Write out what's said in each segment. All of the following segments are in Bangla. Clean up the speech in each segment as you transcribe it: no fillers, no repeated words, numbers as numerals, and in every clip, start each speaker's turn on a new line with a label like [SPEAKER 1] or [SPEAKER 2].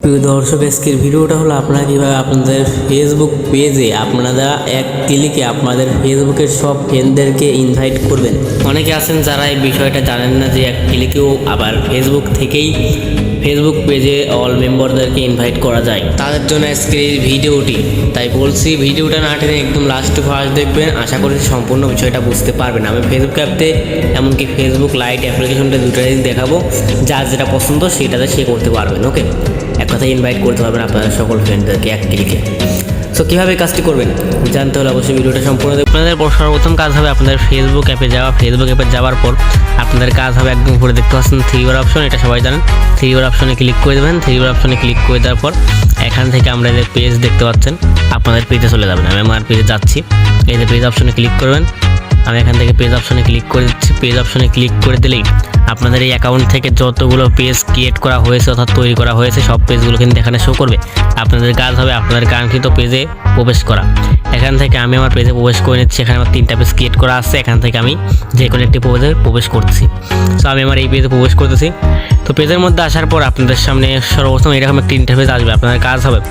[SPEAKER 1] প্রিয় দর্শক, আজকের ভিডিওটা হলো আপনারা কীভাবে আপনাদের ফেসবুক পেজে আপনারা এক ক্লিকে আপনাদের ফেসবুকের সব ফ্রেন্ডদেরকে ইনভাইট করবেন। অনেকে আছেন যারা এই বিষয়টা জানেন না যে এক ক্লিকেও আবার ফেসবুক থেকেই ফেসবুক পেজে অল মেম্বারদেরকে ইনভাইট করা যায়। তাদের জন্য আজকের এই ভিডিওটি, তাই বলছি ভিডিওটা না টেনে একদম লাস্ট টু ফার্স্ট দেখবেন। আশা করি সম্পূর্ণ বিষয়টা বুঝতে পারবেন। আমি ফেসবুক অ্যাপতে এমনকি ফেসবুক লাইট অ্যাপ্লিকেশনটা দুটোই দেখাবো, যার যেটা পছন্দ সেটাতে সে করতে পারবেন। ওকে, এক কথায় ইনভাইট করতে পারবেন আপনাদের সকল ফ্রেন্ডদেরকে এক ক্লিকে। সো কীভাবে কাজটি করবেন জানতে হলে অবশ্যই ভিডিওটা সম্পূর্ণ দেখবেন। আপনাদের সর্বপ্রথম কাজ হবে আপনাদের ফেসবুক অ্যাপে যাওয়া। ফেসবুক অ্যাপে যাওয়ার পর আপনাদের কাজ হবে একদম উপরে দেখতে পাচ্ছেন থ্রি বার অপশন, এটা সবাই জানেন। থ্রি বার অপশনে ক্লিক করে দেবেন। থ্রি বার অপশনে ক্লিক করে দেওয়ার পর এখান থেকে আমরা যে পেজ দেখতে পাচ্ছেন আপনাদের পেজে চলে যাবেন। আমি আমার পেজে যাচ্ছি, এই যে পেজ অপশনে ক্লিক করবেন। আমি এখান থেকে পেজ অপশনে ক্লিক করে দিচ্ছি। পেজ অপশনে ক্লিক করে দিলেই আপনাদের এই অ্যাকাউন্ট থেকে যতগুলো পেজ ক্রিয়েট করা হয়েছে অর্থাৎ তৈরি করা হয়েছে সব পেজগুলো কিন্তু এখানে শো করবে। আপনাদের কাজ হবে আপনাদের কাঙ্ক্ষিত পেজে প্রবেশ করা। এখান থেকে আমি আমার পেজে প্রবেশ করে নিচ্ছি। এখানে আমার 3টা পেজ ক্রিয়েট করা আছে। এখান থেকে আমি যে কোনো একটি পেজে প্রবেশ করতেছি। সো আমি আমার এই পেজে প্রবেশ করতেছি। তো পেজের মধ্যে আসার পর আপনাদের সামনে সর্বপ্রথম এরকম একটা ইন্টারফেস আসবে। আপনাদের কাজ হবে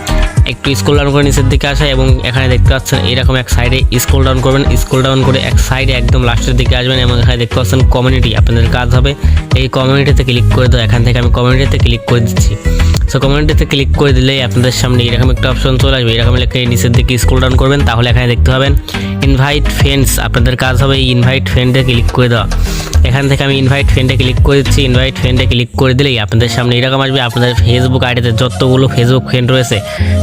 [SPEAKER 1] একটু স্ক্রল ডাউন করে নিচের দিকে আসা এবং এখানে দেখতে পাচ্ছেন এরকম এক সাইডে স্ক্রল ডাউন করবেন। স্ক্রল ডাউন করে এক সাইডে একদম লাস্টের দিকে আসবেন এবং এখানে দেখতে পাচ্ছেন কমিউনিটি। আপনাদের কাজ হবে এই কমিউনিটিতে ক্লিক করে দেওয়া। এখান থেকে আমি কমিউনিটিতে ক্লিক করে দিচ্ছি। সো কমিউনিটিতে ক্লিক করে দিলেই আপনাদের সামনে এরকম একটা অপশন চলে আসবে। এরকম লেখে নিচের দিকে স্ক্রল ডাউন করবেন, তাহলে এখানে দেখতে পাবেন ইনভাইট ফ্রেন্ডস। আপনাদের কাজ হবে এই ইনভাইট ফ্রেন্ডে ক্লিক করে দেওয়া। এখান থেকে আমি ইনভাইট ফ্রেন্ডে ক্লিক করে দিচ্ছি। ইনভাইট ফ্রেন্ডে ক্লিক করে দিলেই আপনাদের সামনে এরকম আসবে। আপনাদের ফেসবুক আইডিতে যতগুলো ফেসবুক ফ্রেন্ড রয়েছে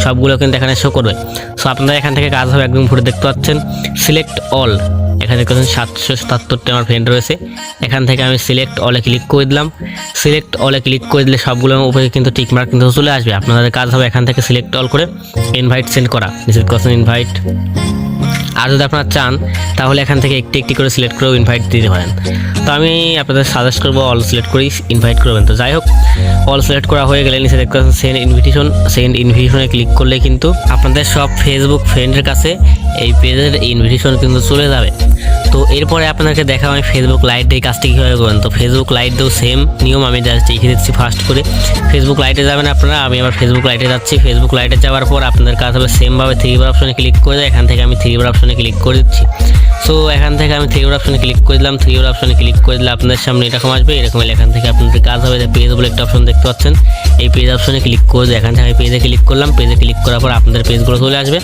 [SPEAKER 1] সবগুলো কিন্তু এখানে শো করবে। সো আপনাদের এখান থেকে কাজ হবে একদম ঘুরে দেখতে পাচ্ছেন সিলেক্ট অল। এখানে দেখতে পাচ্ছেন 777টা আমার ফ্রেন্ড রয়েছে। এখান থেকে আমি সিলেক্ট অলে ক্লিক করে দিলাম। সিলেক্ট অলে ক্লিক করে দিলে সবগুলোর উপরে কিন্তু টিকমার্ক কিন্তু চলে আসবে। আপনাদের কাজ হবে এখান থেকে সিলেক্ট অল করে ইনভাইট সেন্ড করা। নিচে দেখতে ইনভাইট। আর যদি আপনারা চান তাহলে এখান থেকে একটি একটি করে সিলেক্ট করেও ইনভাইট দিতে পারেন। তো আমি আপনাদের সাজেস্ট করবো অল সিলেক্ট করেই ইনভাইট করবেন। তো যাই হোক, অল সিলেক্ট করা হয়ে গেলে নিচে দেখতে পাচ্ছেন সেন্ড ইনভিটেশন। সেন্ড ইনভিটেশনে ক্লিক করলে কিন্তু আপনাদের সব ফেসবুক ফ্রেন্ডের কাছে এই পেজের ইনভিটেশন কিন্তু চলে যাবে। তো এরপরে আপনাদেরকে দেখা আমি ফেসবুক লাইট এই কাজটি কীভাবে করবেন। তো ফেসবুক লাইট দিয়েও সেম নিয়ম, আমি জাস্ট লিখে দিচ্ছি ফার্স্ট করে। ফেসবুক লাইটে যাবেন আপনারা, আমি আবার ফেসবুক লাইটে যাচ্ছি। ফেসবুক লাইটে যাওয়ার পর আপনাদের কাজ হবে সেমভাবে থ্রি বার অপশনে ক্লিক করে দেয়। এখান থেকে আমি থ্রি বার অপশনে ক্লিক করে দিচ্ছি। সো এখান থেকে আমি থ্রি বার অপশনে ক্লিক করে দিলাম। থ্রি বার অপশনে ক্লিক করে দিলে আপনাদের সামনে এরকম আসবে। এরকম এখান থেকে আপনাদের কাজ হবে যে পেজ বলে একটা অপশন দেখতে পাচ্ছেন, এই পেজ অপশনে ক্লিক করে দিয়ে এখান থেকে আমি পেজে ক্লিক করলাম। পেজে ক্লিক করার পর আপনাদের পেজগুলো চলে আসবে।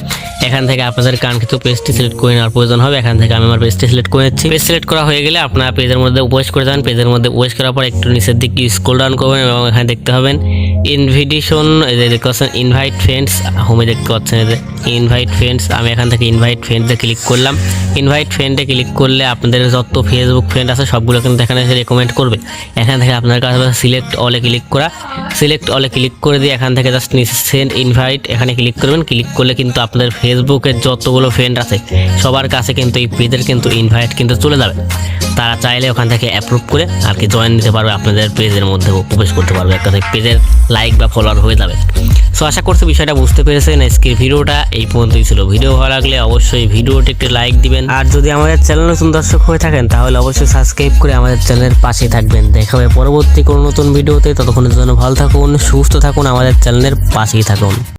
[SPEAKER 1] এখান থেকে আপনাদের কাঙ্ক্ষিত পেজটি সিলেক্ট করে নেওয়ার প্রয়োজন হবে। এখান থেকে আমি আমার পেজটি সিলেক্ট করে নিচ্ছি। পেজ সিলেক্ট করা হয়ে গেলে আপনারা পেজের মধ্যে প্রবেশ করে যাবেন। পেজের মধ্যে প্রবেশ করার পর একটু নিচের দিকে স্ক্রল ডাউন করবেন এবং এখানে দেখতে পাবেন ইনভিটেশন। এই যে দেখতে পাচ্ছেন ইনভাইট ফ্রেন্ডস, হোমে দেখতে পাচ্ছেন এই যে ইনভাইট ফ্রেন্ডস। আমি এখান থেকে ইনভাইট ফ্রেন্ডসে ক্লিক করলাম। ইনভাইট ফ্রেন্ডে ক্লিক করলে আপনাদের যত ফেসবুক ফ্রেন্ড আছে সবগুলো কিন্তু এখানে এসে রেকমেন্ড করবে। এখান থেকে আপনার কাছে সিলেক্ট অলে ক্লিক করা। সিলেক্ট অলে ক্লিক করে দিয়ে এখান থেকে জাস্ট নিচে সেন্ড ইনভাইট এখানে ক্লিক করবেন। ক্লিক করলে কিন্তু আপনাদের ফেসবুকের যতগুলো ফ্রেন্ড আছে সবার কাছে কিন্তু এই পেজের কিন্তু ইনভাইট কিন্তু চলে যাবে। তারা চাইলে ওখান থেকে অ্যাপ্রুভ করে আর কি জয়েন নিতে পারবে, আপনাদের পেজের মধ্যে প্রবেশ করতে পারবে, একটা পেজের লাইক বা ফলোয়ার হয়ে যাবে। সো আশা করছি বিষয়টা বুঝতে পেরেছেন। আজকের ভিডিওটা এই পর্যন্তই ছিল। ভিডিও ভালো লাগলে অবশ্যই ভিডিওটি একটি লাইক দিবেন। আর যদি আমাদের চ্যানেল নতুন দর্শক হয়ে থাকেন তাহলে অবশ্যই সাবস্ক্রাইব করে আমাদের চ্যানেলের পাশে থাকবেন। দেখা হবে পরবর্তী কোনো নতুন ভিডিওতে। ততক্ষণের জন্য ভালো থাকুন, সুস্থ থাকুন, আমাদের চ্যানেলের পাশেই থাকুন।